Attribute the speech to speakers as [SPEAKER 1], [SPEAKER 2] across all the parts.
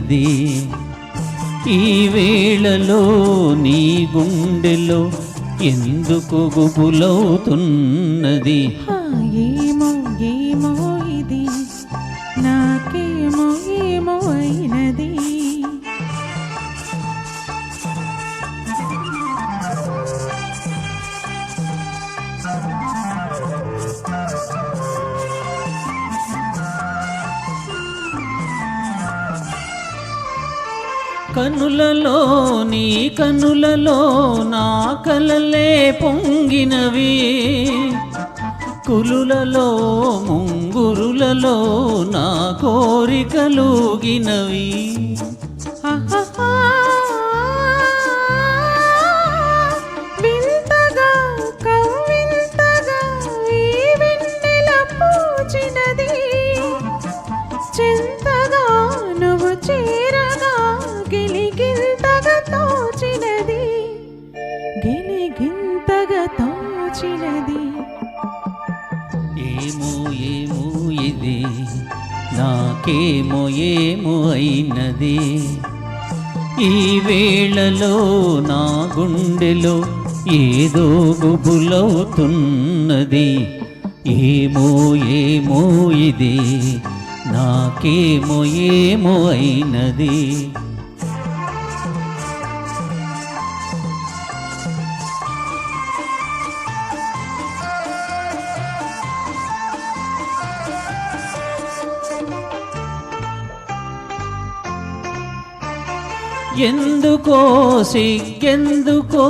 [SPEAKER 1] అయినది. ఈ వేళలో నీ గుండెలో ఎందుకు గుబులవుతున్నది?
[SPEAKER 2] ఏమో ఏమో ఇది నాకేమో ఏమో అయినది.
[SPEAKER 1] కనులలో నీ కనులలో నా కలలే పొంగినవి, కులులలో ముంగురులలో నా కోరికలుగినవి.
[SPEAKER 2] వింతగా కవ్వింతగా ఈ వెన్నెల పూచినది, చింతగా నువ్వు చేరగా గిలిగింతగా తోచినది, గిలిగింతగా తోచినది.
[SPEAKER 1] ఏమో ఏమో ఇది నాకేమో ఏమో అయినది. ఈ వేళలో నా గుండెలో ఏదో గుబులవుతున్నది. ఏమో ఏమో ఇది నాకేమో ఏమో అయినది. ఎందుకో సిగ్గెందుకో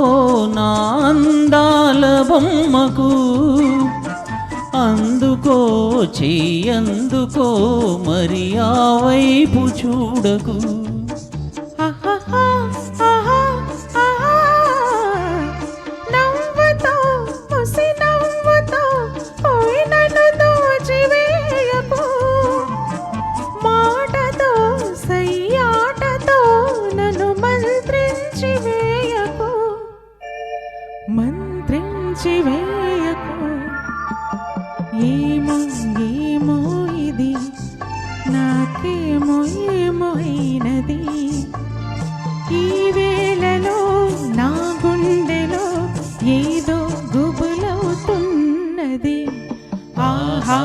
[SPEAKER 1] నా అందాల బొమ్మకు, అందుకో చెయ్యందుకో మరి ఆ వైపు చూడకు.
[SPEAKER 2] నవ్వుతో ముసి నవ్వుతో పోయి నన్ను దోచివేయకు, మాటతో సయ్యాటతో నన్ను మంత్రించి వేయకు, మంత్రించి వేయకు. ఏమో ఏమో ఇది నాకేమో ఏమో అయినది. ఈ వేళలో నా గుండెలో ఏదో గుబులవుతున్నది. ఆహా